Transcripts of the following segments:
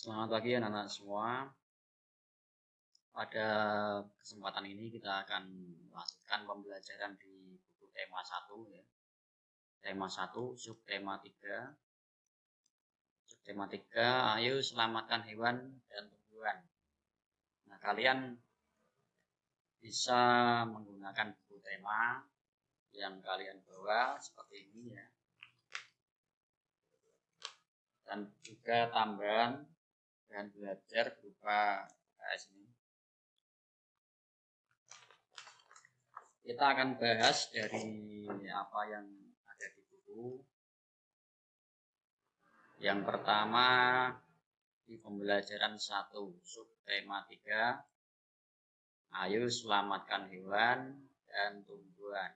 Selamat pagi anak-anak semua. Pada kesempatan ini kita akan melanjutkan pembelajaran di buku tema 1 ya. Tema 1, subtema 3. Subtema 3, ayo selamatkan hewan dan tumbuhan. Nah, kalian bisa menggunakan buku tema yang kalian bawa seperti ini ya. Dan juga tambahan dan belajar berupa KS ini. Kita akan bahas dari apa yang ada di buku. Yang pertama di pembelajaran 1 subtema 3, ayo selamatkan hewan dan tumbuhan.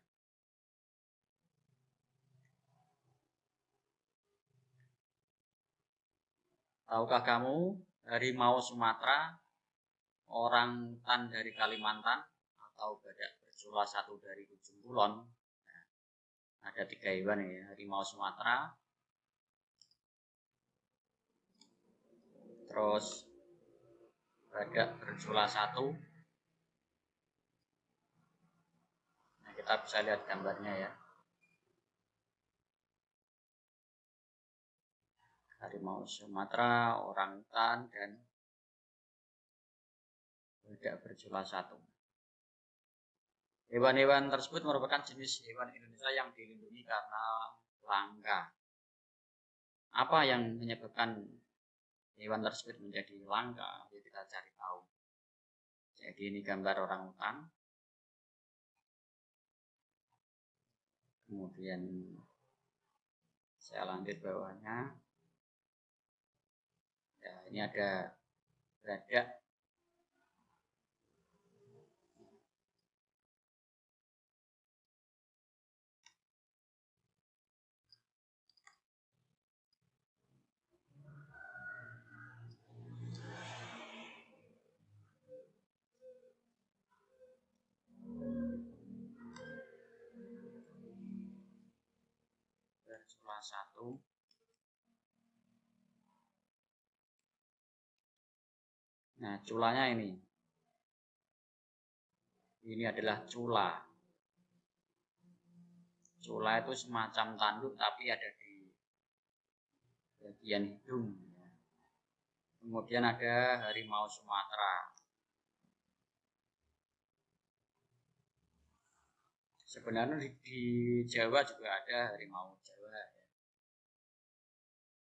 Tahukah kamu harimau Sumatera, orangutan dari Kalimantan, atau badak bercula 1 dari ujung kulon? Nah, ada 3 hewan ya, harimau Sumatera, terus badak bercula 1. Nah, kita bisa lihat gambarnya ya. Harimau Sumatera, orangutan, dan badak bercula 1. Hewan-hewan tersebut merupakan jenis hewan Indonesia yang dilindungi karena langka. Apa yang menyebabkan hewan tersebut menjadi langka? Yuk kita cari tahu. Jadi ini gambar orangutan. Kemudian saya lanjut bawahnya. Ya, ini ada badak. Bercula 1. Nah, culanya ini. Ini adalah cula. Cula itu semacam tanduk tapi ada di bagian hidung. Kemudian ada harimau Sumatera. Sebenarnya di Jawa juga ada harimau Jawa.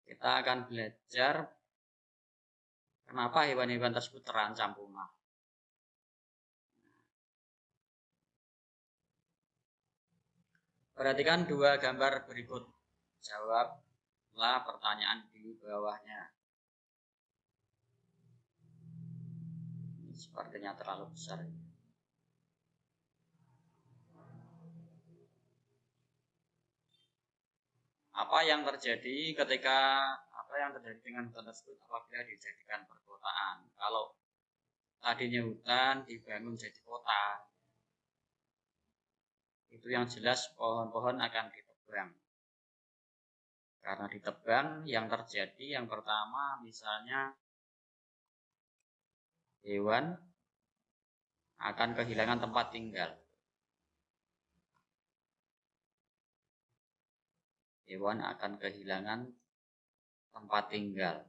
Kita akan belajar kenapa hewan-hewan tersebut terancam punah. Perhatikan 2 gambar berikut. Jawablah pertanyaan di bawahnya. Ini sepertinya terlalu besar. Apa yang terjadi dengan hutan tersebut apabila dijadikan perkotaan? Kalau tadinya hutan dibangun jadi kota, itu yang jelas pohon-pohon akan ditebang. Karena ditebang, yang terjadi yang pertama misalnya hewan akan kehilangan tempat tinggal. Hewan akan kehilangan tempat tinggal.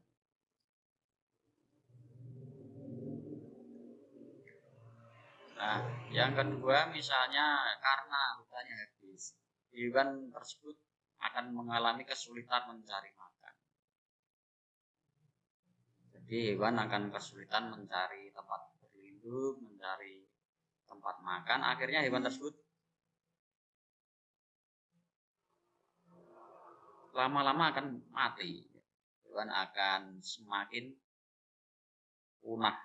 Nah, yang kedua misalnya karena hutannya habis, hewan tersebut akan mengalami kesulitan mencari makan. Jadi hewan akan kesulitan mencari tempat berlindung, mencari tempat makan. Akhirnya hewan tersebut lama-lama akan mati. Hewan akan semakin punah.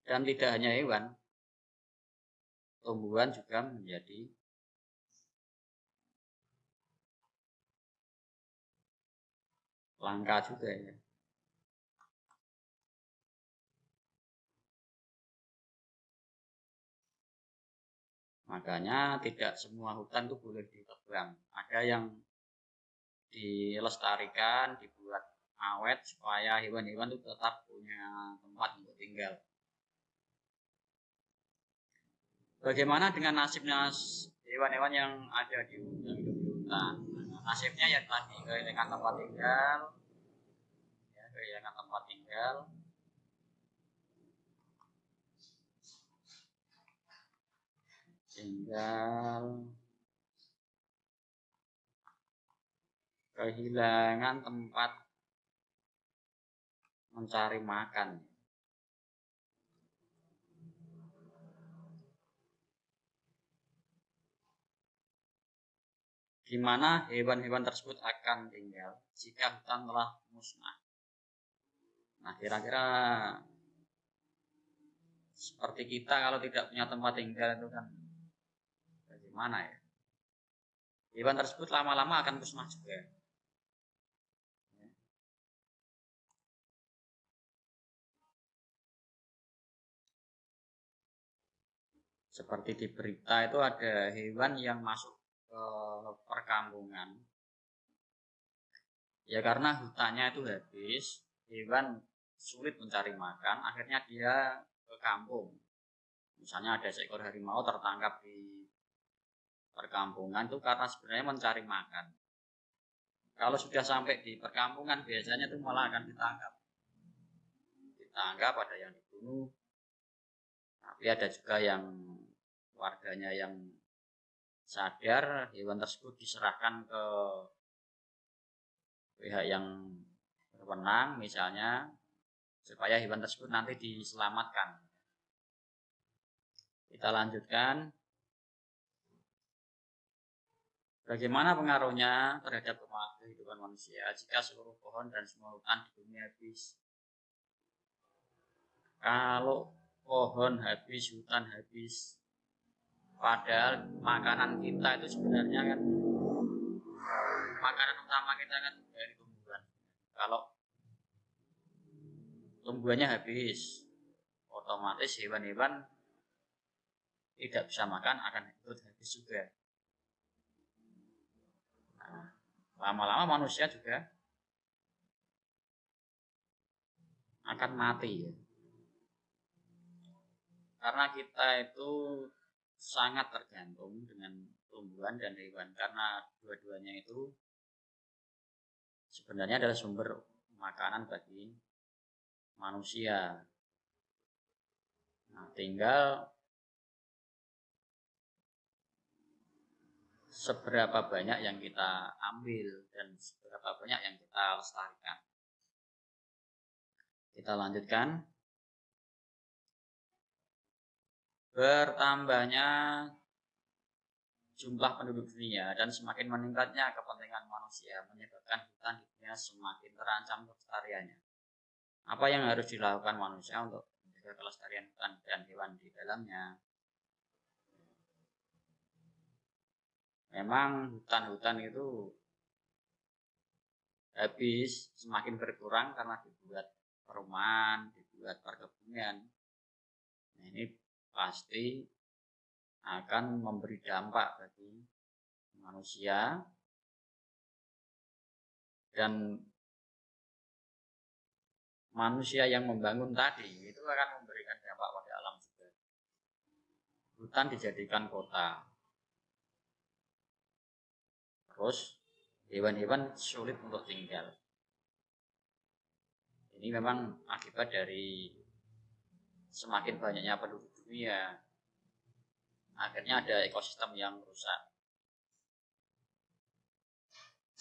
Dan tidak hanya hewan, tumbuhan juga menjadi langka juga ya. Makanya tidak semua hutan itu boleh ditebang. Ada yang dilestarikan, dibuat awet supaya hewan-hewan itu tetap punya tempat untuk tinggal. Bagaimana dengan nasibnya hewan-hewan yang ada di hutan? Nasibnya ya tadi kehilangan tempat tinggal, ya, kehilangan tempat tinggal, kehilangan tempat mencari makan. Di mana hewan-hewan tersebut akan tinggal jika hutan telah musnah. Nah, kira-kira seperti kita kalau tidak punya tempat tinggal itu kan bagaimana ya? Hewan tersebut lama-lama akan musnah juga. Seperti di berita itu ada hewan yang masuk ke perkampungan. Ya karena hutannya itu habis, hewan sulit mencari makan, akhirnya dia ke kampung. Misalnya ada seekor harimau tertangkap di perkampungan itu karena sebenarnya mencari makan. Kalau sudah sampai di perkampungan biasanya itu malah akan ditangkap. Ditangkap, ada yang dibunuh. Tapi ada juga yang warganya yang sadar, hewan tersebut diserahkan ke pihak yang berwenang misalnya supaya hewan tersebut nanti diselamatkan. Kita lanjutkan. Bagaimana pengaruhnya terhadap kehidupan manusia jika seluruh pohon dan semua hutan di bumi habis? Kalau pohon habis, hutan habis, padahal makanan kita itu sebenarnya kan makanan utama kita kan dari tumbuhan. Kalau tumbuhannya habis, otomatis hewan-hewan tidak bisa makan akan ikut habis juga. Nah, lama-lama manusia juga akan mati ya. Karena kita itu sangat tergantung dengan tumbuhan dan hewan karena dua-duanya itu sebenarnya adalah sumber makanan bagi manusia. Nah, tinggal seberapa banyak yang kita ambil dan seberapa banyak yang kita lestarikan. Kita lanjutkan. Bertambahnya jumlah penduduk dunia dan semakin meningkatnya kepentingan manusia menyebabkan hutan di dunia semakin terancam kelestariannya. Apa yang harus dilakukan manusia untuk menjaga kelestarian hutan dan hewan di dalamnya? Memang hutan-hutan itu habis, semakin berkurang karena dibuat perumahan, dibuat perkebunan. Nah, ini pasti akan memberi dampak bagi manusia dan manusia yang membangun tadi itu akan memberikan dampak pada alam juga. Hutan dijadikan kota, terus hewan-hewan sulit untuk tinggal. Ini memang akibat dari semakin banyaknya penduduk dunia, akhirnya ada ekosistem yang rusak.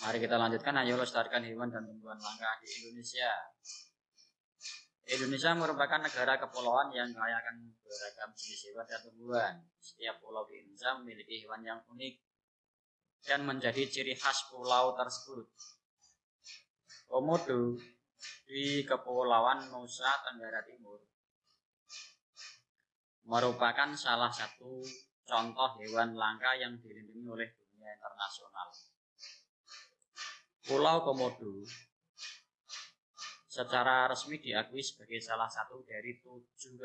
Mari kita lanjutkan. Ayo lestarikan hewan dan tumbuhan langka di Indonesia. Indonesia merupakan negara kepulauan yang kaya akan beragam jenis hewan dan tumbuhan. Setiap pulau di Indonesia memiliki hewan yang unik dan menjadi ciri khas pulau tersebut. Komodo di Kepulauan Nusa Tenggara Timur merupakan salah satu contoh hewan langka yang dilindungi oleh dunia internasional. Pulau Komodo secara resmi diakui sebagai salah satu dari 7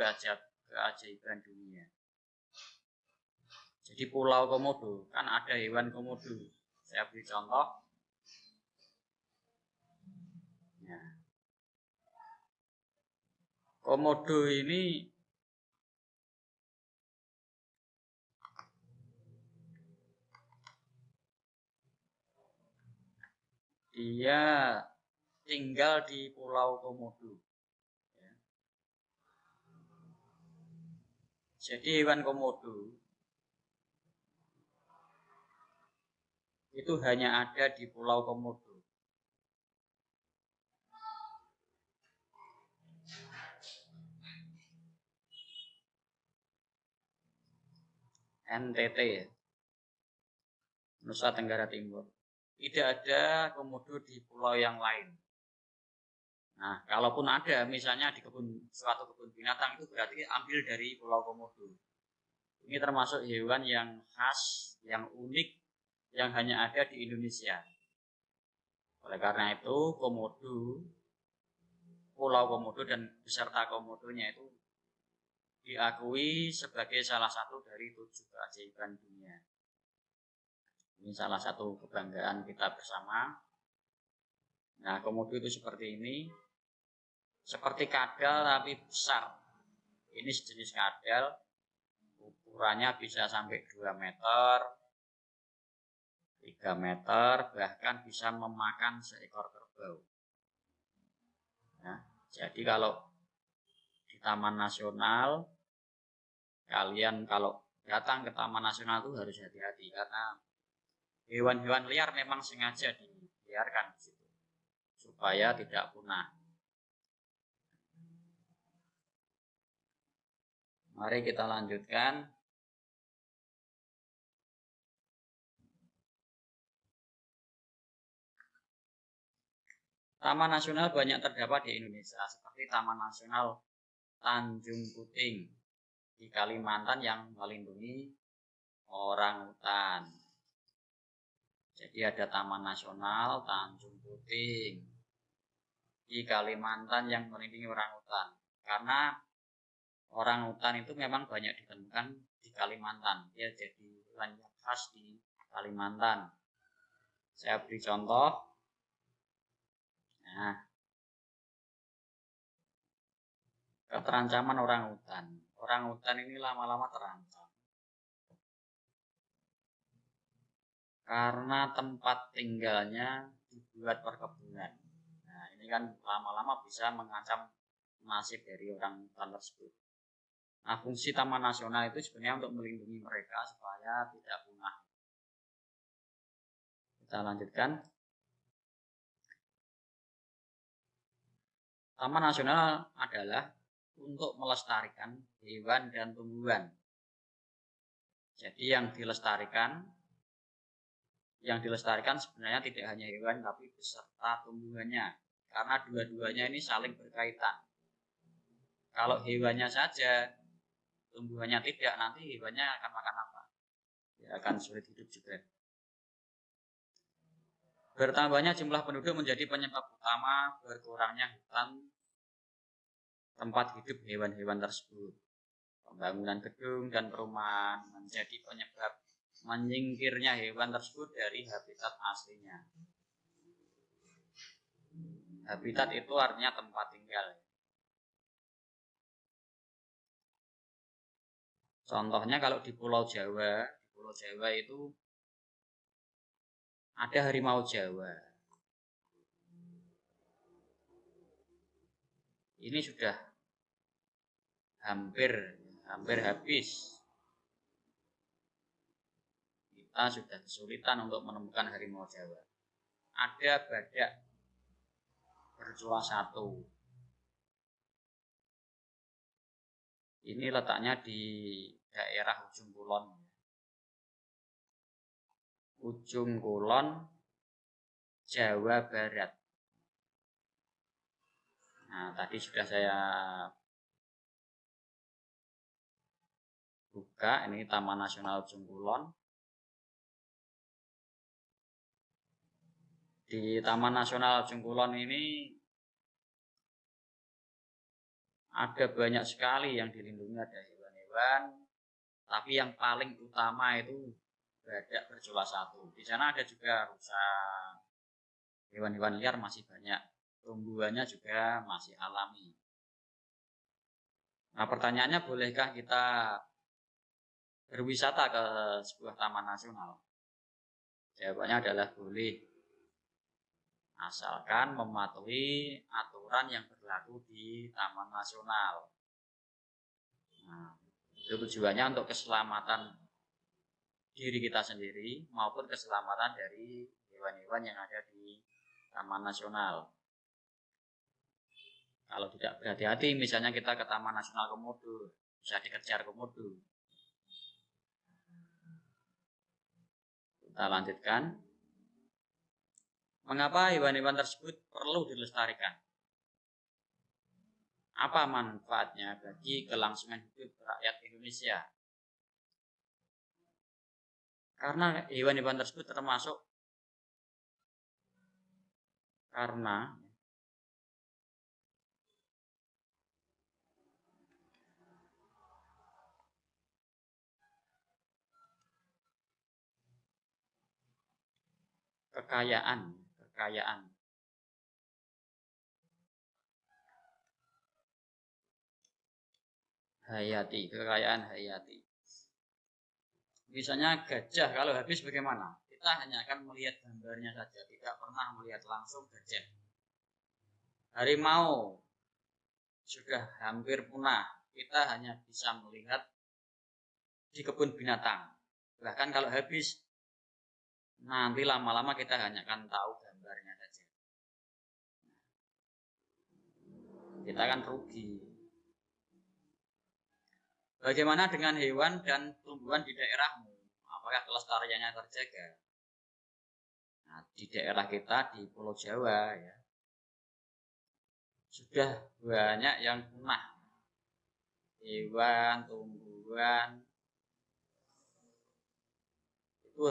keajaiban dunia. Jadi Pulau Komodo kan ada hewan komodo. Saya beri contoh. Ya. Komodo ini dia tinggal di Pulau Komodo. Ya. Jadi hewan komodo itu hanya ada di Pulau Komodo. NTT ya, Nusa Tenggara Timur. Tidak ada komodo di pulau yang lain. Nah, kalaupun ada, misalnya di suatu kebun binatang, itu berarti ambil dari Pulau Komodo. Ini termasuk hewan yang khas, yang unik, yang hanya ada di Indonesia. Oleh karena itu, Pulau Komodo dan beserta komodonya itu diakui sebagai salah satu dari 7 keajaiban dunia. Ini salah satu kebanggaan kita bersama. Nah, komodo itu seperti ini. Seperti kadal tapi besar. Ini sejenis kadal. Ukurannya bisa sampai 2 meter, 3 meter, bahkan bisa memakan seekor kerbau. Nah, jadi kalau di Taman Nasional, kalian kalau datang ke Taman Nasional itu harus hati-hati karena hewan-hewan liar memang sengaja dibiarkan di situ supaya tidak punah. Mari kita lanjutkan. Taman nasional banyak terdapat di Indonesia, seperti Taman Nasional Tanjung Puting di Kalimantan yang melindungi orangutan. Jadi ada Taman Nasional Tanjung Puting di Kalimantan yang melindungi orangutan. Karena orangutan itu memang banyak ditemukan di Kalimantan. Dia jadi hewan yang khas di Kalimantan. Saya beri contoh. Nah, keterancaman orangutan. Orangutan ini lama-lama terancam karena tempat tinggalnya dibuat perkebunan. Nah, ini kan lama-lama bisa mengancam nasib dari orangutan tersebut. Nah, fungsi Taman Nasional itu sebenarnya untuk melindungi mereka supaya tidak punah. Kita lanjutkan. Taman Nasional adalah untuk melestarikan hewan dan tumbuhan. Jadi yang dilestarikan sebenarnya tidak hanya hewan tapi beserta tumbuhannya. Karena dua-duanya ini saling berkaitan. Kalau hewannya saja, tumbuhannya tidak, nanti hewannya akan makan apa? Ya akan sulit hidup juga. Bertambahnya jumlah penduduk menjadi penyebab utama berkurangnya hutan tempat hidup hewan-hewan tersebut. Pembangunan gedung dan perumahan menjadi penyebab menyingkirnya hewan tersebut dari habitat aslinya. Habitat itu artinya tempat tinggal. Contohnya kalau di Pulau Jawa itu ada harimau Jawa. Ini sudah hampir habis. Kita sudah kesulitan untuk menemukan harimau Jawa. Ada badak bercula 1. Ini letaknya di daerah Ujung Kulon. Ujung Kulon, Jawa Barat. Nah, tadi sudah saya buka, ini Taman Nasional Ujung Kulon. Di Taman Nasional Ujung Kulon ini ada banyak sekali yang dilindungi, ada hewan-hewan, tapi yang paling utama itu badak bercula 1. Di sana ada juga rusa, hewan-hewan liar masih banyak. tumbuhannya juga masih alami. Nah, pertanyaannya, bolehkah kita berwisata ke sebuah taman nasional? Jawabannya adalah boleh, asalkan mematuhi aturan yang berlaku di taman nasional. Nah, itu tujuannya untuk keselamatan diri kita sendiri maupun keselamatan dari hewan-hewan yang ada di taman nasional. Kalau tidak berhati-hati, misalnya kita ke Taman Nasional Komodo, bisa dikejar komodo. Kita lanjutkan. Mengapa hewan-hewan tersebut perlu dilestarikan? Apa manfaatnya bagi kelangsungan hidup rakyat Indonesia? Karena hewan-hewan tersebut termasuk karena kekayaan hayati. Misalnya gajah kalau habis bagaimana? Kita hanya akan melihat gambarnya saja, tidak pernah melihat langsung gajah. Harimau sudah hampir punah, kita hanya bisa melihat di kebun binatang. Bahkan kalau habis, nanti lama-lama kita hanya akan tahu gambarnya saja. Kita akan rugi. Bagaimana dengan hewan dan tumbuhan di daerahmu? Apakah kelestariannya terjaga? Nah, di daerah kita di Pulau Jawa ya, sudah banyak yang punah. Hewan, tumbuhan, itu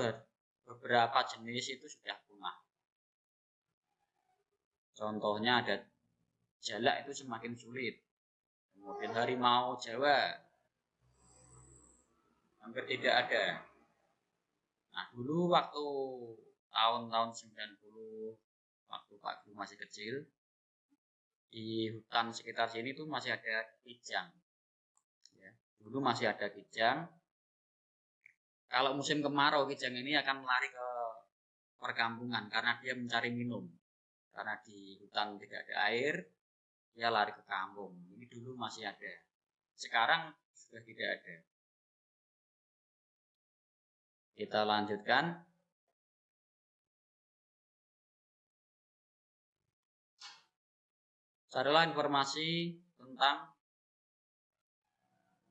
beberapa jenis itu sudah punah. Contohnya ada jalak, itu semakin sulit. Kemudian harimau Jawa hampir tidak ada. Nah, dulu waktu tahun-tahun 90, waktu Pak Guru masih kecil, di hutan sekitar sini tuh masih ada kijang. Ya, dulu masih ada kijang. Kalau musim kemarau, kijang ini akan lari ke perkampungan karena dia mencari minum. Karena di hutan tidak ada air, dia lari ke kampung. Ini dulu masih ada. Sekarang sudah tidak ada. Kita lanjutkan. Carilah informasi tentang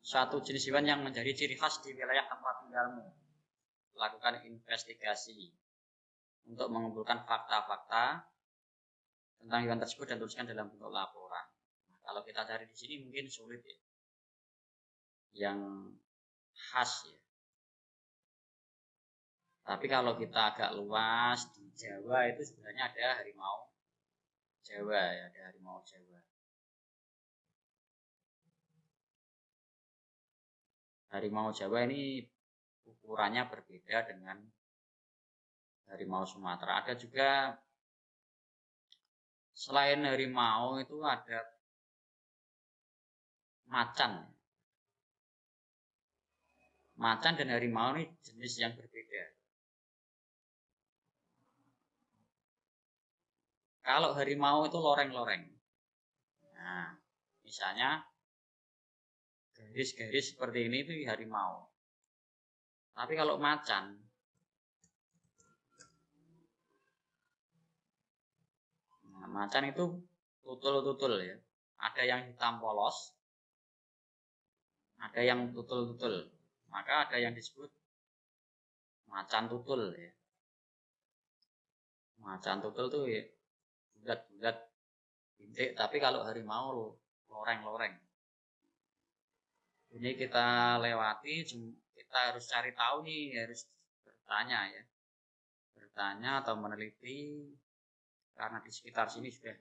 satu jenis hewan yang menjadi ciri khas di wilayah tempat tinggalmu. Lakukan investigasi untuk mengumpulkan fakta-fakta tentang hewan tersebut dan tuliskan dalam bentuk laporan. Nah, kalau kita cari di sini mungkin sulit ya. Yang khas ya. Tapi kalau kita agak luas, di Jawa itu sebenarnya ada harimau Jawa ya, ada harimau Jawa. Harimau Jawa ini ukurannya berbeda dengan harimau Sumatera. Ada juga selain harimau itu ada macan. Macan dan harimau ini jenis yang berbeda. Kalau harimau itu loreng-loreng. Nah, misalnya garis-garis seperti ini itu harimau. Tapi kalau macan, nah, macan itu tutul-tutul ya. Ada yang hitam polos, ada yang tutul-tutul. Maka ada yang disebut macan tutul ya. Macan tutul tuh ya bulat-bulat bintik, tapi kalau harimau loreng-loreng. Ini kita lewati, kita harus cari tahu nih, harus bertanya ya. Bertanya atau meneliti, karena di sekitar sini sudah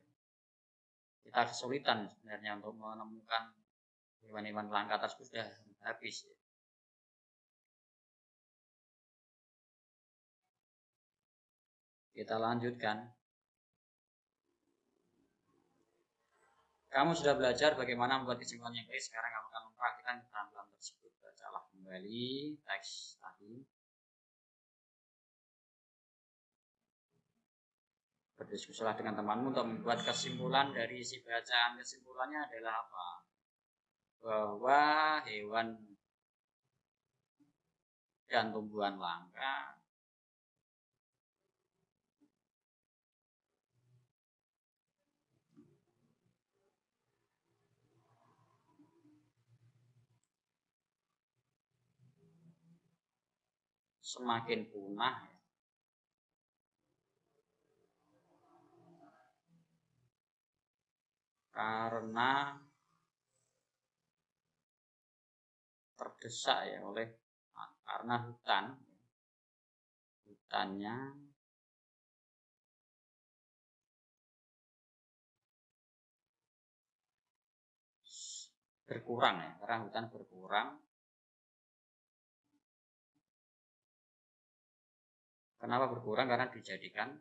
kita kesulitan sebenarnya untuk menemukan hewan-hewan langka tersebut sudah habis ya. Kita lanjutkan. Kamu sudah belajar bagaimana membuat kesimpulan yang baik. Sekarang kamu akan mempraktikkan keterampilan tersebut. Bacalah kembali teks tadi. Berdiskusilah dengan temanmu untuk membuat kesimpulan dari isi bacaan. Kesimpulannya adalah apa? Bahwa hewan dan tumbuhan langka semakin punah karena terdesak ya oleh karena hutannya berkurang ya, karena hutan berkurang. Kenapa berkurang? Karena dijadikan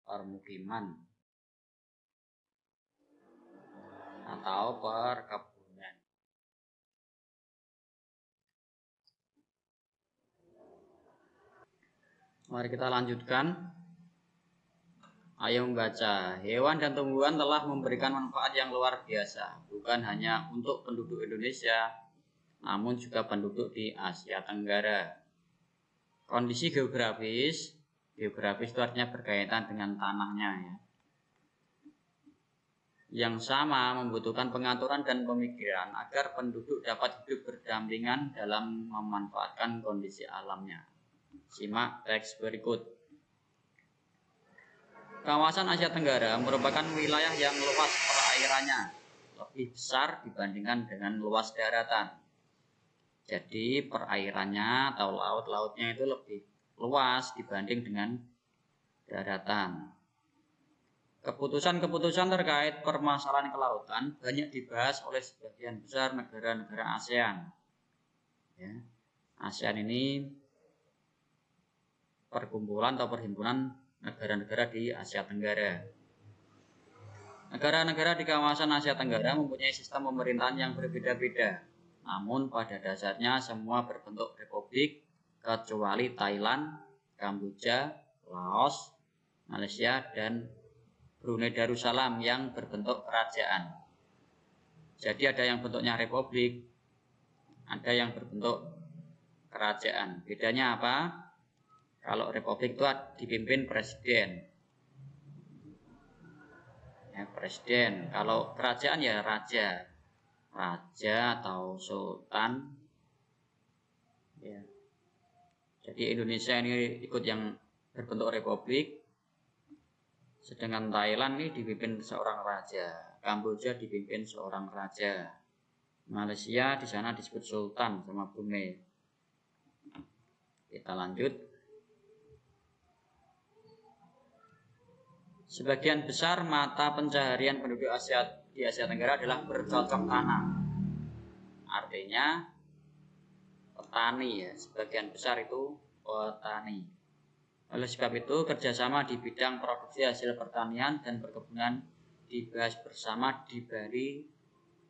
permukiman atau perkebunan. Mari kita lanjutkan. Ayo membaca. Hewan dan tumbuhan telah memberikan manfaat yang luar biasa, bukan hanya untuk penduduk Indonesia, namun juga penduduk di Asia Tenggara. Kondisi geografis itu artinya berkaitan dengan tanahnya ya. Yang sama membutuhkan pengaturan dan pemikiran agar penduduk dapat hidup berdampingan dalam memanfaatkan kondisi alamnya. Simak teks berikut. Kawasan Asia Tenggara merupakan wilayah yang luas perairannya lebih besar dibandingkan dengan luas daratan. Jadi perairannya atau laut-lautnya itu lebih luas dibanding dengan daratan. Keputusan-keputusan terkait permasalahan kelautan banyak dibahas oleh sebagian besar negara-negara ASEAN. Ya. ASEAN ini perkumpulan atau perhimpunan negara-negara di Asia Tenggara. Negara-negara di kawasan Asia Tenggara mempunyai sistem pemerintahan yang berbeda-beda. Namun pada dasarnya semua berbentuk republik kecuali Thailand, Kamboja, Laos, Malaysia, dan Brunei Darussalam yang berbentuk kerajaan. Jadi ada yang bentuknya republik, ada yang berbentuk kerajaan. Bedanya apa? Kalau republik itu dipimpin presiden. Ya, presiden. Kalau kerajaan ya raja. Raja atau sultan. Ya. Jadi Indonesia ini ikut yang berbentuk republik. Sedangkan Thailand ini dipimpin seorang raja, Kamboja dipimpin seorang raja, Malaysia di sana disebut sultan sama Brunei. Kita lanjut. Sebagian besar mata pencaharian penduduk di Asia Tenggara adalah bercocok tanam. Artinya petani ya, sebagian besar itu petani. Oleh sebab itu, kerjasama di bidang produksi hasil pertanian dan perkebunan dibahas bersama di Bali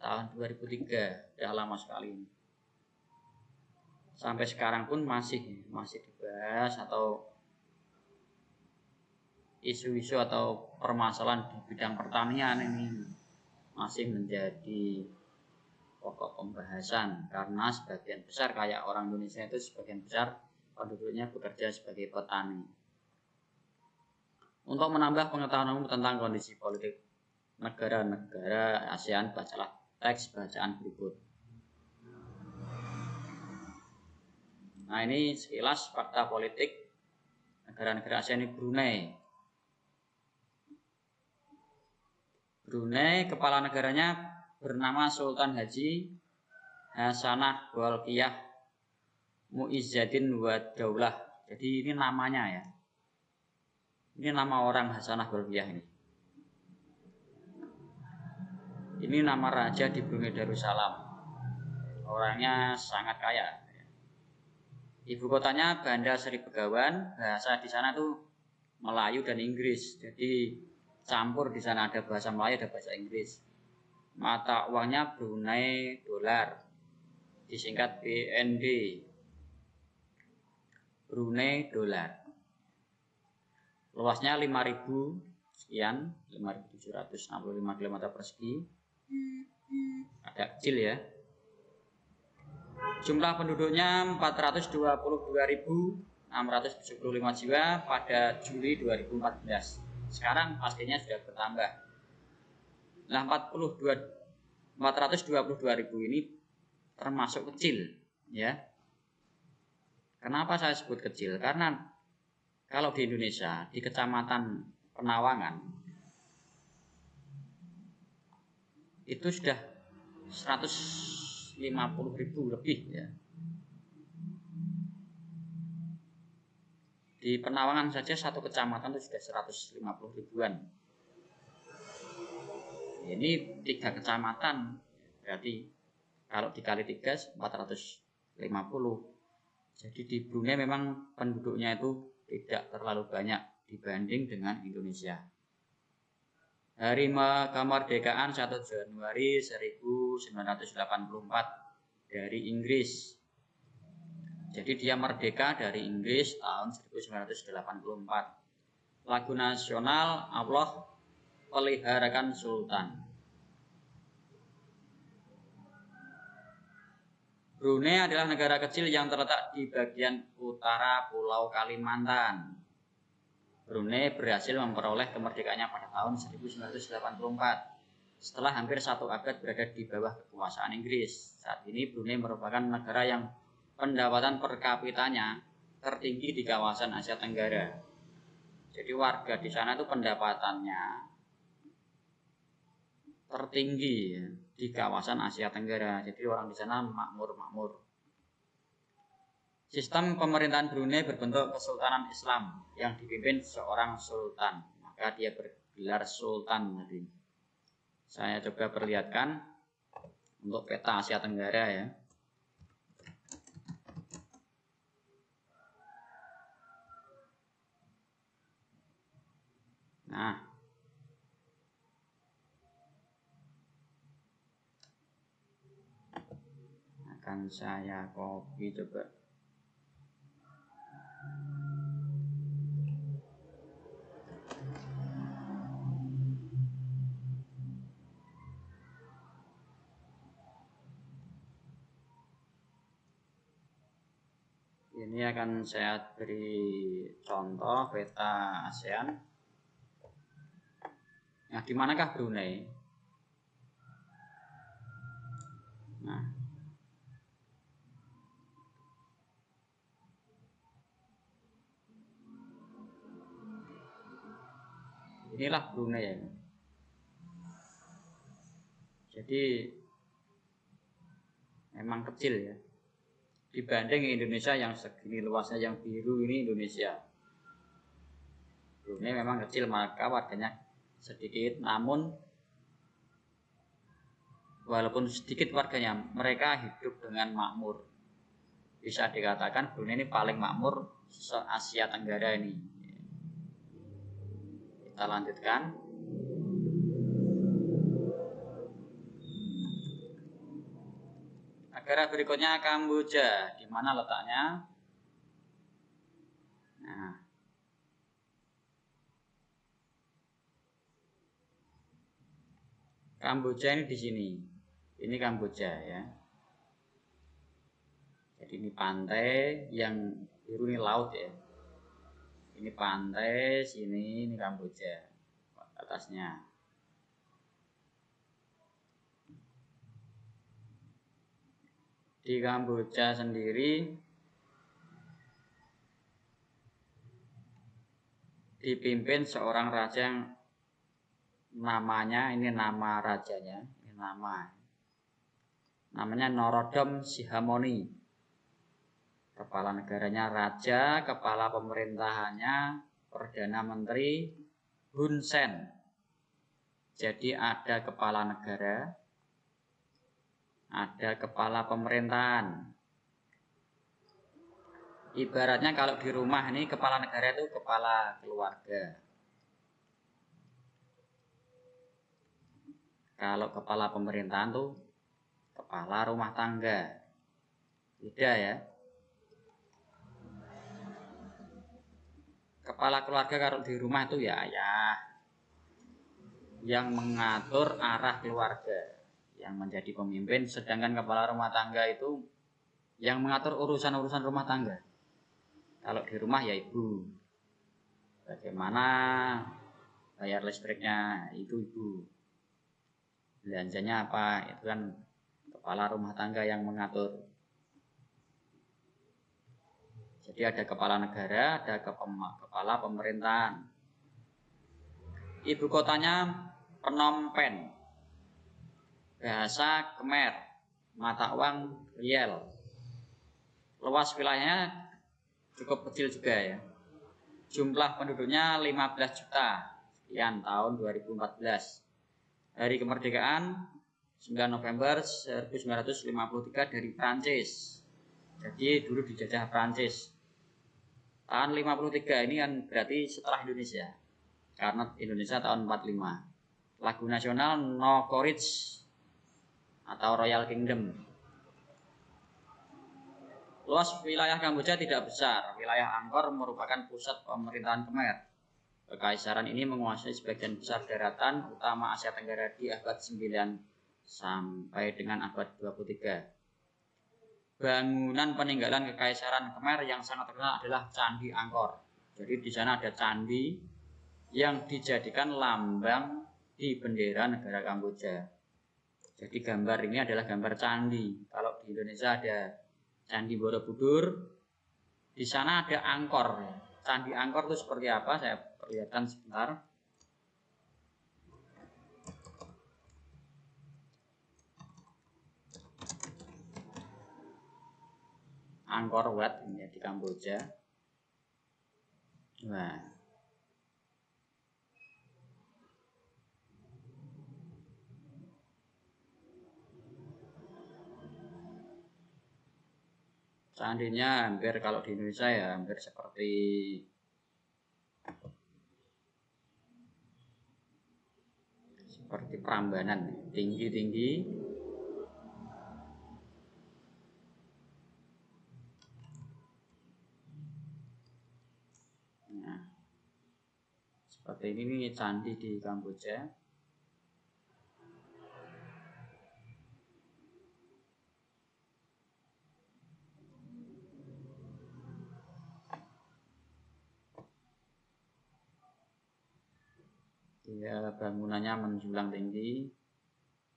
tahun 2003. Sudah lama sekali. Sampai sekarang pun masih dibahas atau isu-isu atau permasalahan di bidang pertanian ini masih menjadi pokok pembahasan karena sebagian besar kayak orang Indonesia itu sebagian besar penduduknya bekerja sebagai petani. Untuk menambah pengetahuan tentang kondisi politik negara-negara ASEAN, bacalah teks bacaan berikut. Nah, ini sekilas fakta politik negara-negara ASEAN ini. Brunei, kepala negaranya bernama Sultan Haji Hasanah Bolkiah Muizzaddin wa Daulah. Jadi ini namanya ya. Ini nama orang Hasanah Bolkiah ini. Ini nama raja di Brunei Darussalam. Orangnya sangat kaya. Ibu kotanya Bandar Seri Begawan. Bahasa di sana tuh Melayu dan Inggris. Jadi campur, di sana ada bahasa Melayu, ada bahasa Inggris. Mata uangnya Brunei dolar, disingkat BND. Brunei dolar. Luasnya 5.000 sekian, 5.765 km persegi. Agak kecil ya. Jumlah penduduknya 422.675 jiwa pada Juli 2014. Sekarang pastinya sudah bertambah. Nah, 422.000 ini termasuk kecil, ya. Kenapa saya sebut kecil? Karena kalau di Indonesia, di Kecamatan Penawangan, itu sudah 150.000 lebih, ya. Di Penawangan saja satu kecamatan itu sudah 150 ribuan. Ini 3 kecamatan, berarti kalau dikali 3 450. Jadi di Brunei memang penduduknya itu tidak terlalu banyak dibanding dengan Indonesia. Hari kemerdekaan 1 Januari 1984 dari Inggris. Jadi dia merdeka dari Inggris tahun 1984. Lagu nasional Allah peliharakan Sultan. Brunei adalah negara kecil yang terletak di bagian utara Pulau Kalimantan. Brunei berhasil memperoleh kemerdekaannya pada tahun 1984. Setelah hampir 1 abad berada di bawah kekuasaan Inggris. Saat ini Brunei merupakan negara yang pendapatan per kapitanya tertinggi di kawasan Asia Tenggara. Jadi warga di sana itu pendapatannya tertinggi di kawasan Asia Tenggara. Jadi orang di sana makmur. Sistem pemerintahan Brunei berbentuk kesultanan Islam yang dipimpin seorang sultan. Maka dia bergelar sultan tadi. Saya coba perlihatkan untuk peta Asia Tenggara ya. Nah, akan saya copy coba. Ini akan saya beri contoh peta ASEAN. Nah, di manakah Brunei? Nah, inilah Brunei ya. Jadi memang kecil ya. Dibanding Indonesia yang segini luasnya, yang biru ini Indonesia. Brunei memang kecil, maka warganya sedikit, namun walaupun sedikit warganya, mereka hidup dengan makmur. Bisa dikatakan Brunei ini paling makmur se-Asia Tenggara ini. Kita lanjutkan. Negara berikutnya Kamboja. Di mana letaknya? Nah, Kamboja ini di sini. Ini Kamboja ya. Jadi ini pantai, yang biru ini laut ya. Ini pantai, sini ini Kamboja. Atasnya. Di Kamboja sendiri dipimpin seorang raja yang namanya, ini nama rajanya, ini namanya Norodom Sihamoni. Kepala negaranya raja, kepala pemerintahannya Perdana Menteri Hun Sen. Jadi ada kepala negara, ada kepala pemerintahan. Ibaratnya kalau di rumah ini kepala negara itu kepala keluarga. Kalau kepala pemerintahan tuh kepala rumah tangga. Beda ya. Kepala keluarga kalau di rumah itu ya ayah yang mengatur arah keluarga, yang menjadi pemimpin, sedangkan kepala rumah tangga itu yang mengatur urusan-urusan rumah tangga. Kalau di rumah ya ibu, bagaimana bayar listriknya itu ibu, belanjanya apa itu kan kepala rumah tangga yang mengatur. Jadi ada kepala negara, ada kepala pemerintahan. Ibu kotanya Phnom Penh, bahasa Khmer, mata uang riel. Luas wilayahnya cukup kecil juga ya. Jumlah penduduknya 15 juta sekian tahun 2014. Hari kemerdekaan 9 November 1953 dari Prancis. Jadi dulu dijajah Prancis. Tahun 53 ini kan berarti setelah Indonesia. Karena Indonesia tahun 45. Lagu nasional No Courage atau Royal Kingdom. Luas wilayah Kamboja tidak besar. Wilayah Angkor merupakan pusat pemerintahan Khmer. Kekaisaran ini menguasai sebagian besar daratan utama Asia Tenggara di abad 9 sampai dengan abad 23. Bangunan peninggalan Kekaisaran Khmer yang sangat terkenal adalah Candi Angkor. Jadi di sana ada candi yang dijadikan lambang di bendera negara Kamboja. Jadi gambar ini adalah gambar candi. Kalau di Indonesia ada Candi Borobudur, di sana ada Angkor. Candi Angkor itu seperti apa? Saya perlihatkan sebentar. Angkor Wat ini di Kamboja. Nah, candinya hampir kalau di Indonesia ya hampir seperti Prambanan, tinggi-tinggi. Nah, seperti ini nih candi di Kamboja. Ya, bangunannya menjulang tinggi.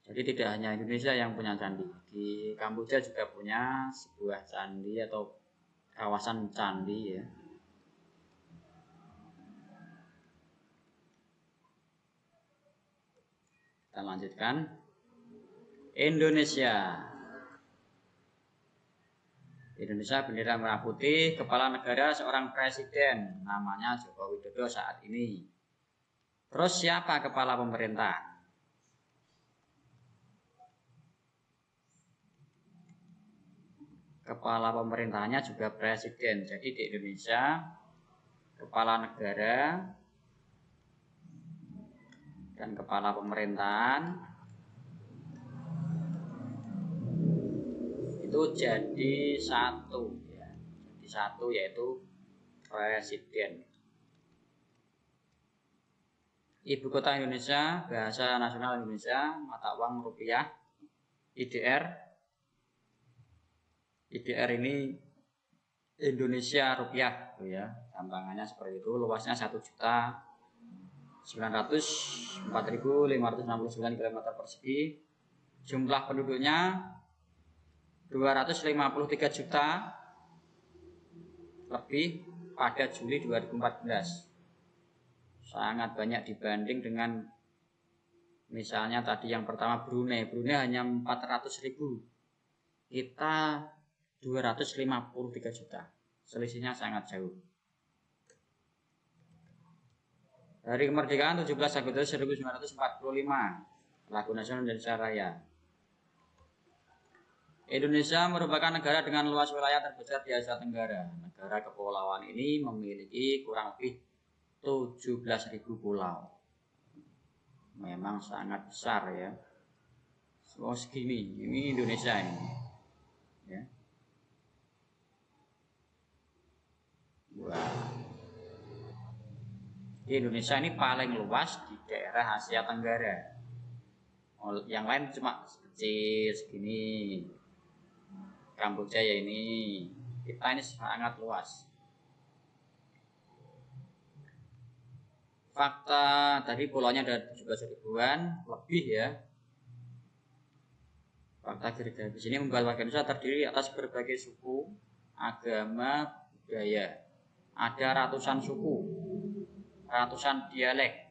Jadi tidak hanya Indonesia yang punya candi. Di Kamboja juga punya sebuah candi atau kawasan candi ya. Kita lanjutkan. Indonesia. Indonesia bendera merah putih, kepala negara seorang presiden, namanya Joko Widodo saat ini. Terus siapa kepala pemerintah? Kepala pemerintahnya juga presiden. Jadi di Indonesia kepala negara dan kepala pemerintahan itu jadi satu ya. Jadi satu yaitu presiden. Ibu kota Indonesia, bahasa nasional Indonesia, mata uang rupiah, IDR. IDR ini Indonesia rupiah, ya. Gampangannya seperti itu. Luasnya 1.904.569 km persegi. Jumlah penduduknya 253 juta lebih pada Juli 2014. Sangat banyak dibanding dengan misalnya tadi yang pertama Brunei. Brunei hanya 400.000. Kita 253 juta. Selisihnya sangat jauh. Hari kemerdekaan 17 Agustus 1945. Lagu nasional Indonesia Raya. Indonesia merupakan negara dengan luas wilayah terbesar di Asia Tenggara. Negara kepulauan ini memiliki kurang lebih 17.000 pulau. Memang sangat besar ya. Oh segini, ini Indonesia ini. Ya. Wah. Di Indonesia ini paling luas di daerah Asia Tenggara. Yang lain cuma kecil segini. Kamboja ya ini. Kita ini sangat luas. Fakta tadi pulaunya ada 17.000-an lebih ya. Fakta geografis ini membuat warga Indonesia terdiri atas berbagai suku, agama, budaya. Ada ratusan suku, ratusan dialek.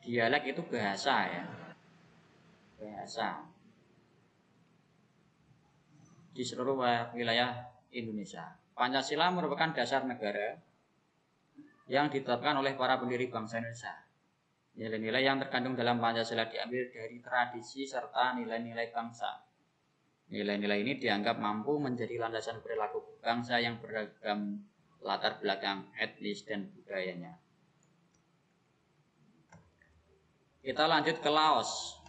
Dialek itu bahasa ya. Bahasa. Di seluruh wilayah Indonesia. Pancasila merupakan dasar negara yang ditetapkan oleh para pendiri bangsa Indonesia. Nilai-nilai yang terkandung dalam Pancasila diambil dari tradisi serta nilai-nilai bangsa. Nilai-nilai ini dianggap mampu menjadi landasan perilaku bangsa yang beragam latar belakang etnis dan budayanya. Kita lanjut ke Laos.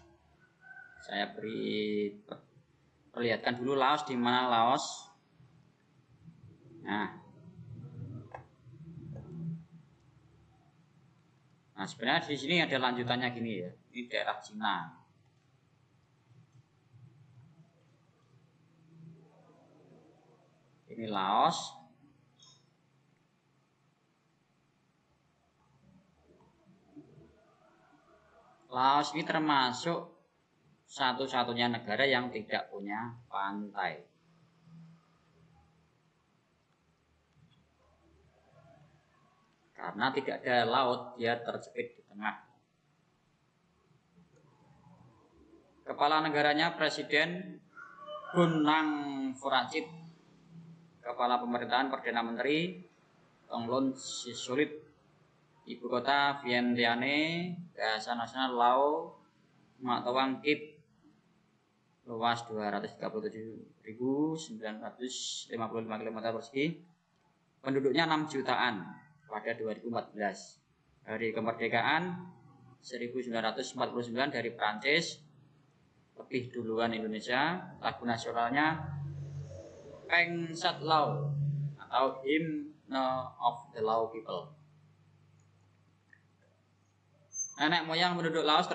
Saya perlihatkan dulu Laos, di mana Laos. Nah, sebenarnya di sini ada lanjutannya gini ya. Ini daerah Cina. Ini Laos. Laos ini termasuk satu-satunya negara yang tidak punya pantai. Karena tidak ada laut, dia terjepit di tengah. Kepala negaranya Presiden Gunang Phuranchit. Kepala pemerintahan Perdana Menteri Thongloun Sisoulith. Ibu kota Vientiane. Bahasa nasional Lao Maktawang Kip. Luas 237.955 km persegi. Penduduknya 6 jutaan pada 2014. Hari kemerdekaan 1949 dari Prancis. Lebih duluan Indonesia. Lagu nasionalnya Peng Sat Lao atau Hymn of the Lao People. Nenek moyang penduduk Laos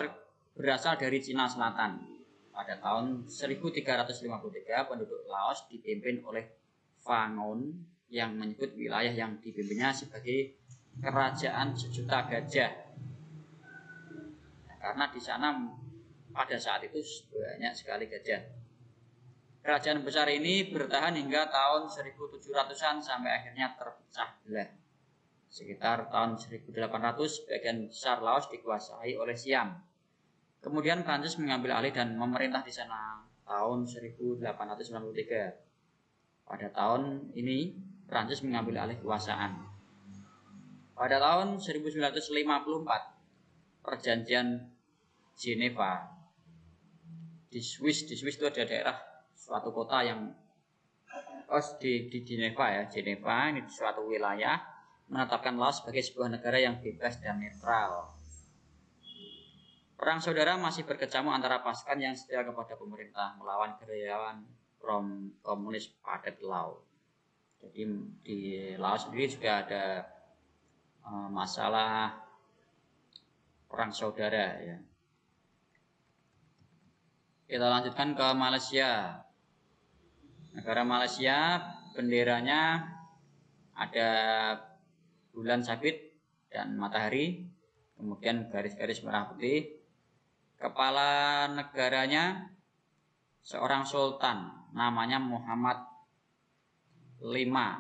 berasal dari Cina Selatan. Pada tahun 1353 penduduk Laos dipimpin oleh Phanon yang menyebut wilayah yang dipimpinnya sebagai kerajaan sejuta gajah. Nah, karena di sana pada saat itu banyak sekali gajah. Kerajaan besar ini bertahan hingga tahun 1700-an sampai akhirnya terpecah belah. Sekitar tahun 1800 bagian besar Laos dikuasai oleh Siam. Kemudian Prancis mengambil alih dan memerintah di sana tahun 1893. Pada tahun ini Prancis mengambil alih kekuasaan. Pada tahun 1954 Perjanjian Geneva di Swiss itu ada daerah suatu kota yang di Geneva ya. Geneva ini di suatu wilayah menetapkan Laos sebagai sebuah negara yang bebas dan netral. Perang saudara masih berkecamuk antara pasukan yang setia kepada pemerintah melawan gerilyawan komunis padet Lao. Jadi di Laos sendiri juga ada masalah perang saudara ya. Kita lanjutkan ke Malaysia. Negara Malaysia benderanya ada bulan sabit dan matahari, kemudian garis-garis merah putih. Kepala negaranya seorang sultan, namanya Muhammad kelima.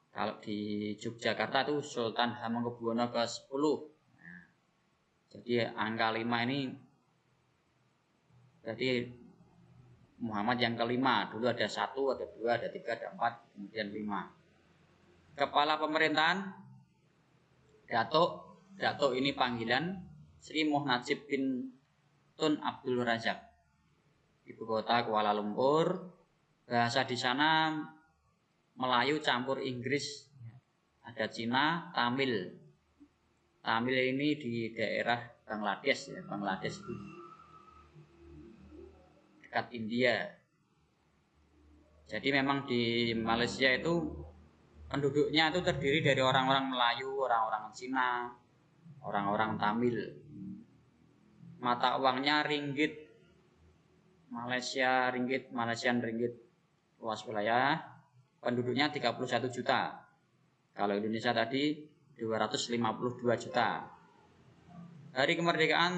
Kalau di Yogyakarta itu Sultan Hamengkubuwono ke-10. Nah, jadi angka 5 ini jadi Muhammad yang kelima. Dulu ada 1, ada 2, ada 3, ada 4, kemudian 5. Kepala pemerintahan Datuk ini panggilan Sri Moh Najib bin Tun Abdul Razak. Ibu kota Kuala Lumpur. Bahasa di sana Melayu campur Inggris. Ada Cina, Tamil. Tamil ini di daerah Bangladesh ya. Bangladesh itu dekat India. Jadi memang di Malaysia itu penduduknya itu terdiri dari orang-orang Melayu, orang-orang Cina, orang-orang Tamil. Mata uangnya ringgit Malaysia, ringgit Malaysian ringgit. Luas wilayah penduduknya 31 juta. Kalau Indonesia tadi 252 juta. Hari kemerdekaan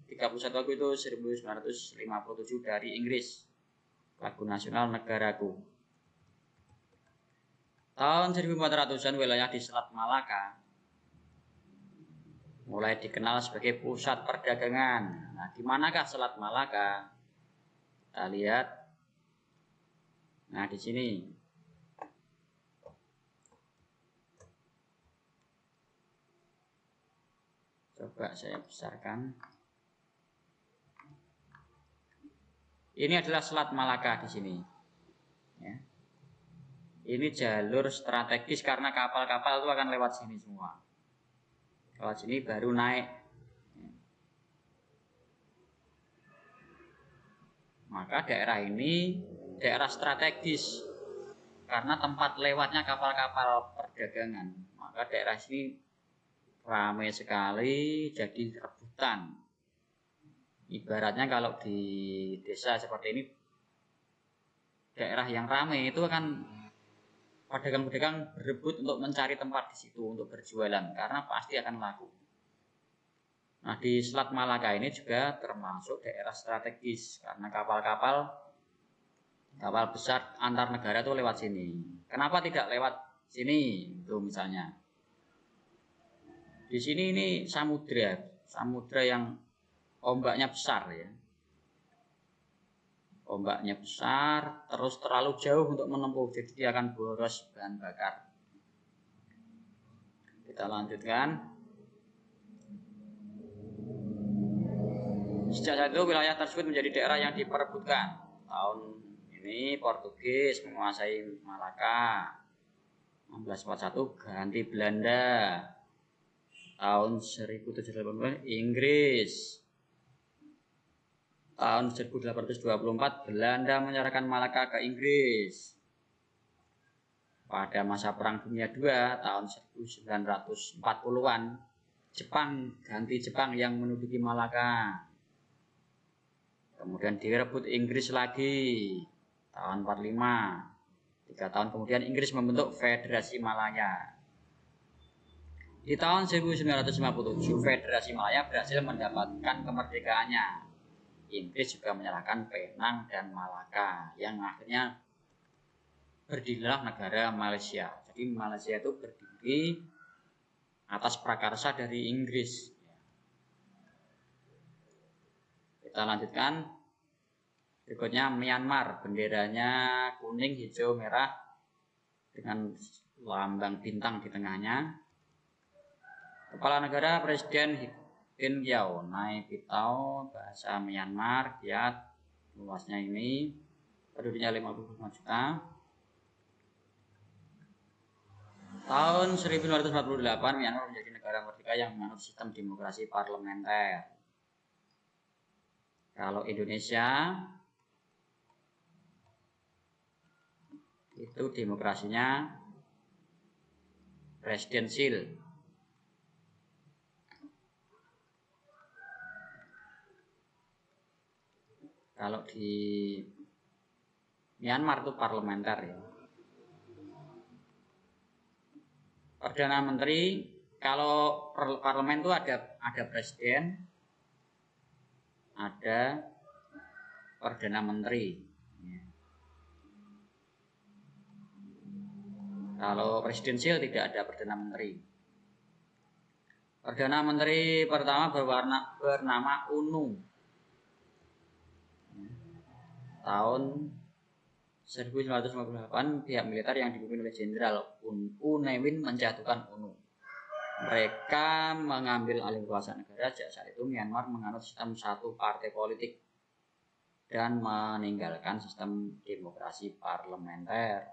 31 Agustus 1957 dari Inggris. Lagu nasional negaraku. Tahun 1400-an wilayah di Selat Malaka mulai dikenal sebagai pusat perdagangan. Nah, di manakah Selat Malaka? Kita lihat. Nah, di sini. Coba saya besarkan. Ini adalah Selat Malaka di sini. Ya. Ini jalur strategis karena kapal-kapal itu akan lewat sini semua. Lewat sini baru naik. Maka daerah ini daerah strategis karena tempat lewatnya kapal-kapal perdagangan. Maka daerah sini ramai sekali, jadi rebutan. Ibaratnya kalau di desa seperti ini, daerah yang ramai itu akan pedagang-pedagang berebut untuk mencari tempat di situ untuk berjualan karena pasti akan laku. Nah, di Selat Malaka ini juga termasuk daerah strategis karena kapal-kapal besar antar negara itu lewat sini. Kenapa tidak lewat sini? Itu misalnya. Di sini ini samudra yang ombaknya besar ya. Ombaknya besar, terus terlalu jauh untuk menempuh, jadi dia akan boros bahan bakar. Kita lanjutkan. Sejak saat itu wilayah tersebut menjadi daerah yang diperebutkan. Tahun ini Portugis menguasai Malaka. 1641 ganti Belanda. Tahun 1780 Inggris. Tahun 1824 Belanda menyerahkan Malaka ke Inggris. Pada masa Perang Dunia II tahun 1940-an Jepang yang menduduki Malaka. Kemudian direbut Inggris lagi tahun 45. 3 tahun kemudian Inggris membentuk Federasi Malaya. Di tahun 1957 Federasi Malaya berhasil mendapatkan kemerdekaannya. Inggris juga menyerahkan Penang dan Malaka yang akhirnya berdirilah negara Malaysia. Jadi Malaysia itu berdiri atas prakarsa dari Inggris. Kita lanjutkan. Berikutnya Myanmar, benderanya kuning, hijau, merah dengan lambang bintang di tengahnya. Kepala negara Presiden Hin Yao, Nai Pitao, bahasa Myanmar, Kiat, luasnya ini, penduduknya 55 juta. Tahun 1948 Myanmar menjadi negara merdeka yang menganut sistem demokrasi parlementer. Kalau Indonesia itu demokrasinya presidensil. Kalau di Myanmar itu parlementer ya. Perdana Menteri, kalau parlemen itu ada presiden, ada Perdana Menteri. Kalau presidensial tidak ada Perdana Menteri. Perdana Menteri pertama bernama UNU. Tahun 1958 pihak militer yang dipimpin oleh Jenderal U Ne Win menjatuhkan UNU. mereka mengambil alih kekuasaan negara. Sejak saat itu Myanmar menganut sistem satu partai politik dan meninggalkan sistem demokrasi parlementer.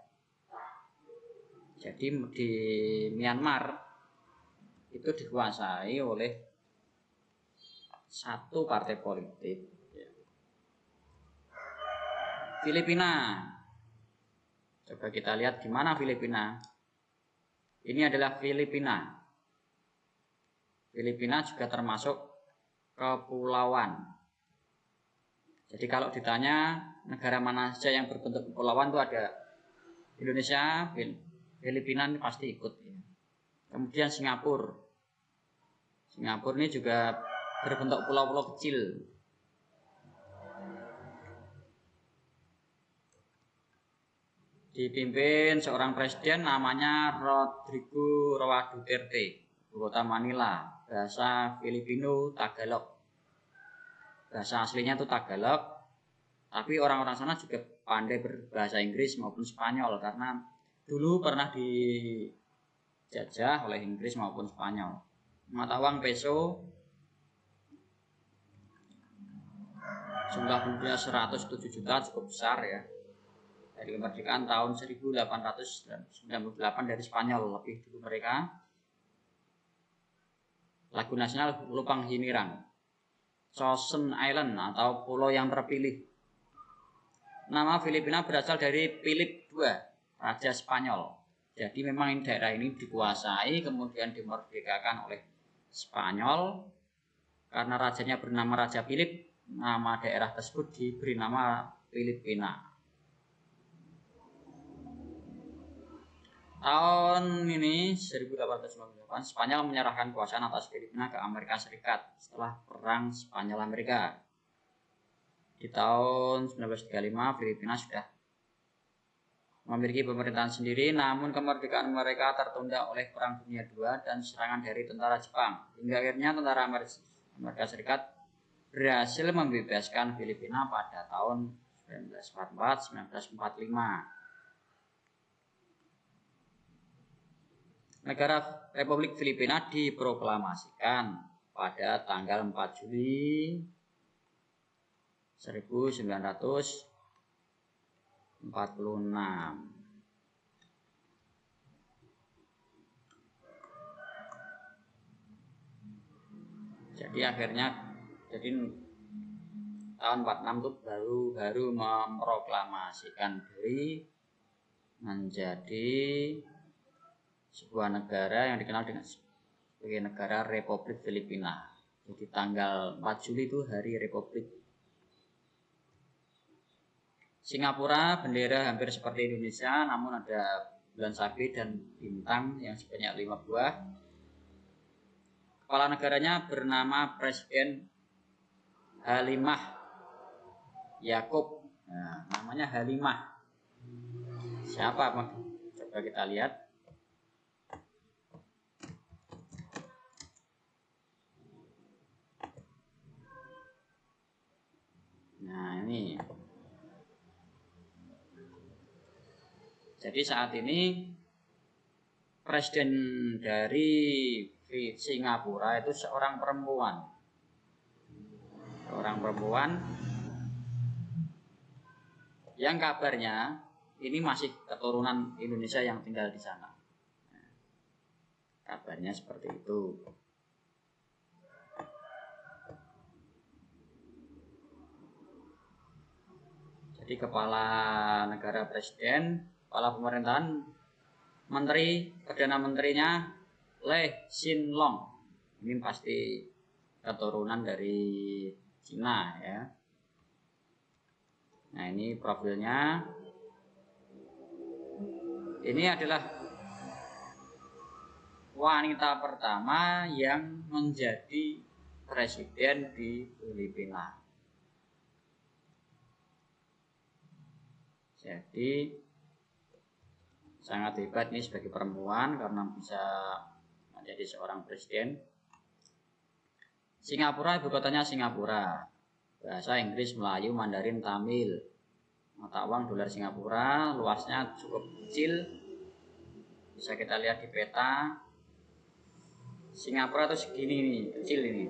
Jadi di Myanmar itu dikuasai oleh satu partai politik. Filipina, coba kita lihat gimana Filipina. Ini adalah Filipina. Filipina juga termasuk kepulauan. Jadi kalau ditanya negara mana saja yang berbentuk kepulauan itu ada Indonesia, Filipina ini pasti ikut. Kemudian Singapura. Singapura ini juga berbentuk pulau-pulau kecil. Dipimpin seorang presiden namanya Rodrigo Roa Duterte. Kota Manila. Bahasa Filipino Tagalog. Bahasa aslinya itu Tagalog. Tapi orang-orang sana juga pandai berbahasa Inggris maupun Spanyol karena dulu pernah dijajah oleh Inggris maupun Spanyol. Mata uang peso jumlah penduduknya 107 juta, cukup besar ya. Dari kemerdekaan tahun 1898 dari Spanyol, lebih dulu mereka. Lagu nasional Lupang Hinirang, Chosen Island atau pulau yang terpilih. Nama Filipina berasal dari Philip II, Raja Spanyol. Jadi memang daerah ini dikuasai kemudian dimerdekakan oleh Spanyol. Karena rajanya bernama Raja Philip, nama daerah tersebut diberi nama Filipina. Tahun ini 1898 Spanyol menyerahkan kekuasaan atas Filipina ke Amerika Serikat setelah Perang Spanyol-Amerika. Di tahun 1935 Filipina sudah memiliki pemerintahan sendiri, namun kemerdekaan mereka tertunda oleh Perang Dunia II dan serangan dari tentara Jepang. Hingga akhirnya tentara Amerika Serikat berhasil membebaskan Filipina pada tahun 1944-1945. Negara Republik Filipina diproklamasikan pada tanggal 4 Juli 1946. Jadi akhirnya tahun 46 itu baru memproklamasikan diri menjadi sebuah negara yang dikenal dengan sebagai negara Republik Filipina. Jadi tanggal 4 Juli itu hari Republik. Singapura bendera hampir seperti Indonesia, namun ada bulan sabit dan bintang yang sebanyak 5 buah. Kepala negaranya bernama Presiden Halimah Yacob. Nah, namanya Halimah. Siapa? Coba kita lihat. Nah ini. Jadi saat ini presiden dari Singapura itu seorang perempuan. Seorang perempuan yang kabarnya ini masih keturunan Indonesia yang tinggal di sana. Kabarnya seperti itu. Jadi kepala negara presiden, kepala pemerintahan, menteri, perdana menterinya Lee Hsien Loong. Ini pasti keturunan dari Cina ya. Nah ini profilnya. Ini adalah wanita pertama yang menjadi presiden di Filipina. Jadi sangat hebat nih sebagai perempuan karena bisa menjadi seorang presiden. Singapura ibu kotanya Singapura. Bahasa Inggris, Melayu, Mandarin, Tamil. Mata uang dolar Singapura, luasnya cukup kecil. Bisa kita lihat di peta. Singapura tuh segini nih, kecil ini.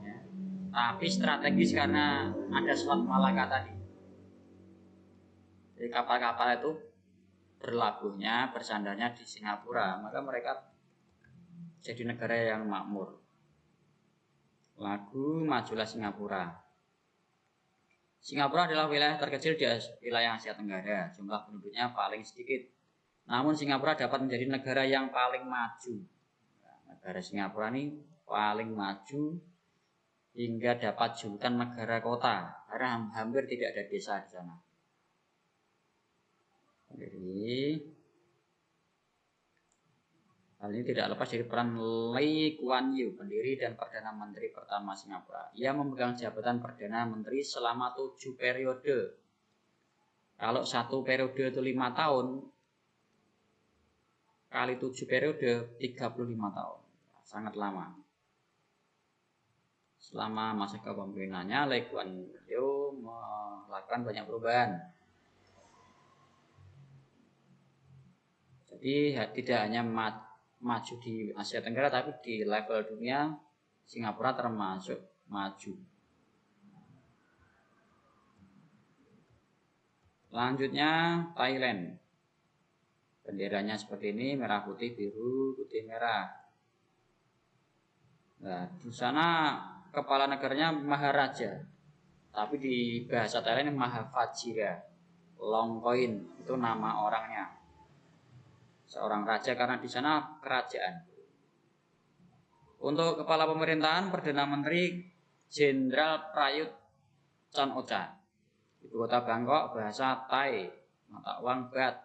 Ya. Tapi strategis karena ada Selat Malaka tadi. Jadi kapal-kapal itu berlabuhnya, bersandarnya di Singapura, maka mereka jadi negara yang makmur. Lagu majulah Singapura. Singapura adalah wilayah terkecil di wilayah Asia Tenggara, jumlah penduduknya paling sedikit. Namun Singapura dapat menjadi negara yang paling maju. Negara Singapura ini paling maju hingga dapat julukan negara kota, karena hampir tidak ada desa di sana. Jadi hal ini tidak lepas dari peran Lee Kuan Yew, pendiri dan Perdana Menteri pertama Singapura. Ia memegang jabatan Perdana Menteri selama 7 periode. Kalau satu periode itu 5 tahun, kali 7 periode 35 tahun. Sangat lama. Selama masa kepemimpinannya, Lee Kuan Yew melakukan banyak perubahan. Jadi tidak hanya maju di Asia Tenggara, tapi di level dunia Singapura termasuk maju. Selanjutnya Thailand. Benderanya seperti ini, merah putih biru putih merah. Nah, di sana kepala negaranya Maharaja, tapi di bahasa Thailand Mahavajira. Longkoin itu nama orangnya. Seorang raja karena di sana kerajaan. Untuk kepala pemerintahan Perdana Menteri Jenderal Prayut Chan-o-cha. Ibu kota Bangkok, bahasa Thai, mata uang baht.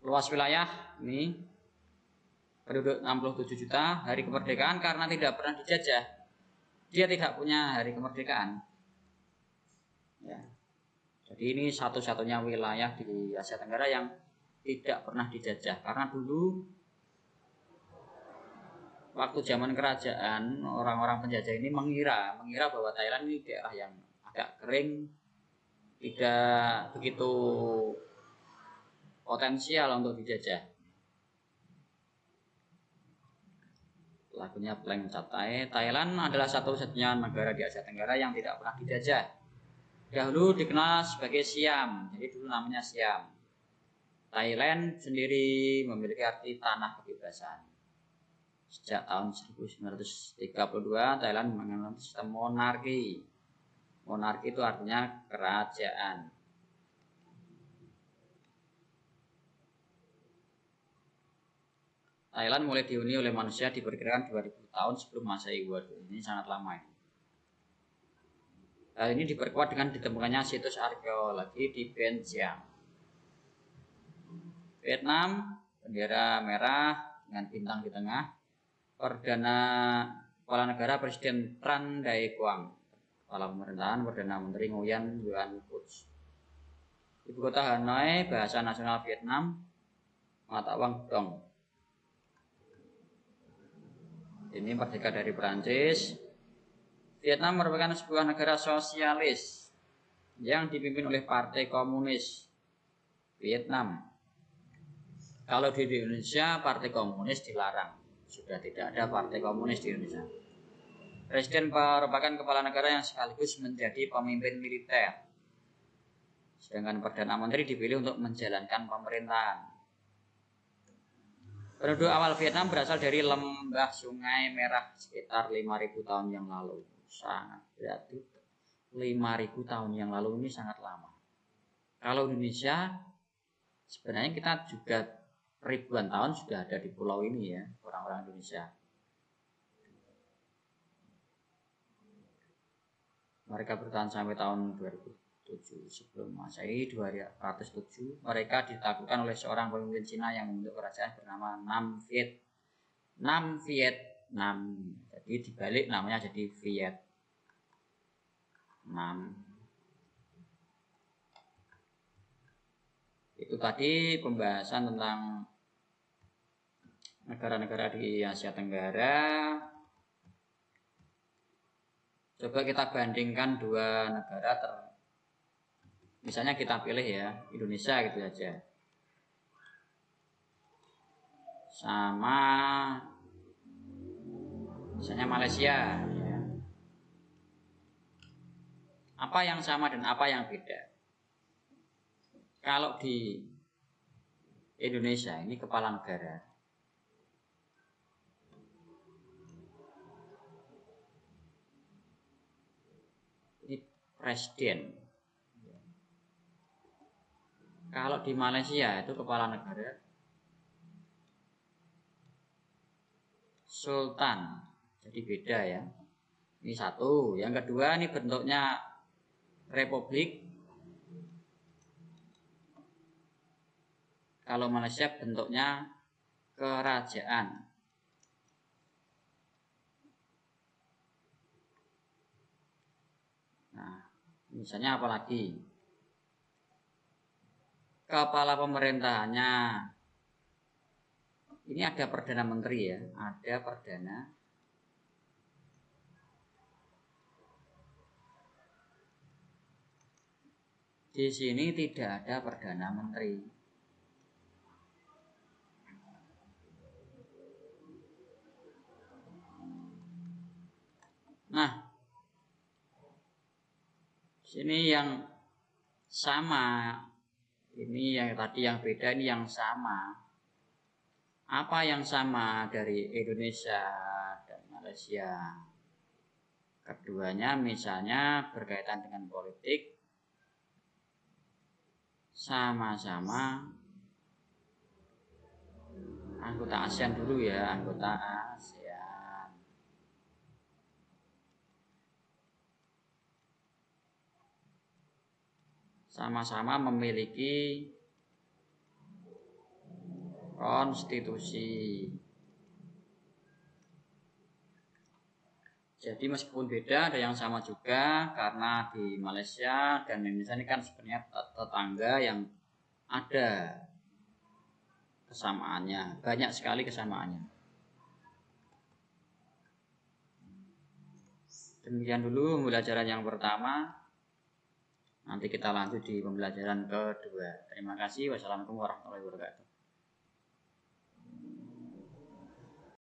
Luas wilayah ini penduduk 67 juta. Hari kemerdekaan karena tidak pernah dijajah, dia tidak punya hari kemerdekaan. Ya. Jadi ini satu-satunya wilayah di Asia Tenggara yang tidak pernah dijajah. Karena dulu waktu zaman kerajaan, orang-orang penjajah ini mengira bahwa Thailand ini daerah yang agak kering, tidak begitu potensial untuk dijajah. Lagunya Plank Catai. Thailand adalah satu-satunya negara di Asia Tenggara yang tidak pernah dijajah. Dahulu dikenal sebagai Siam, jadi dulu namanya Siam. Thailand sendiri memiliki arti tanah kebebasan. Sejak tahun 1932, Thailand mengenal sistem monarki. Monarki itu artinya kerajaan. Thailand mulai dihuni oleh manusia diperkirakan 2000 tahun sebelum Masehi. Waduh, ini sangat lama ini. Hal ini diperkuat dengan ditemukannya situs arkeologi di Ben Chiang. Vietnam, bendera merah dengan bintang di tengah. Kepala negara Presiden Tran Dai Quang. Kepala pemerintahan Perdana Menteri Nguyen Xuan Phuc. Ibu kota Hanoi, bahasa nasional Vietnam, mata uang dong. Ini merdeka dari Perancis. Vietnam merupakan sebuah negara sosialis yang dipimpin oleh Partai Komunis Vietnam. Kalau di Indonesia, Partai Komunis dilarang. Sudah tidak ada Partai Komunis di Indonesia. Presiden merupakan kepala negara yang sekaligus menjadi pemimpin militer. Sedangkan Perdana Menteri dipilih untuk menjalankan pemerintahan. Penduduk awal Vietnam berasal dari lembah Sungai Merah sekitar 5.000 tahun yang lalu. Sangat berarti 5.000 tahun yang lalu ini sangat lama. Kalau Indonesia sebenarnya kita juga ribuan tahun sudah ada di pulau ini ya, orang-orang Indonesia. Mereka bertahan sampai tahun 2007 sebelum Masehi 207. Mereka ditaklukkan oleh seorang pemimpin Cina yang membentuk kerajaan bernama Nam Viet. Jadi dibalik namanya jadi Vietnam. Itu tadi pembahasan tentang negara-negara di Asia Tenggara. Coba kita bandingkan dua negara misalnya kita pilih ya Indonesia gitu aja. sama misalnya Malaysia ya. Apa yang sama dan apa yang beda? Kalau di Indonesia ini kepala negara, ini presiden. Kalau di Malaysia itu kepala negara sultan. Jadi beda ya. Ini satu. Yang kedua ini bentuknya republik. Kalau Malaysia bentuknya kerajaan. Nah, misalnya apa lagi? Kepala pemerintahannya. Ini ada Perdana Menteri ya, ada Perdana. Di sini tidak ada Perdana Menteri. Nah, sini yang sama, ini yang tadi yang beda, ini yang sama. Apa yang sama dari Indonesia dan Malaysia? Keduanya misalnya berkaitan dengan politik, sama-sama anggota ASEAN dulu ya, anggota ASEAN. Sama-sama memiliki konstitusi. Jadi meskipun beda, ada yang sama juga karena di Malaysia dan Indonesia ini kan sebenarnya tetangga yang ada kesamaannya, banyak sekali kesamaannya. Demikian dulu pembelajaran yang pertama. Nanti kita lanjut di pembelajaran kedua. Terima kasih. Wassalamualaikum warahmatullahi wabarakatuh.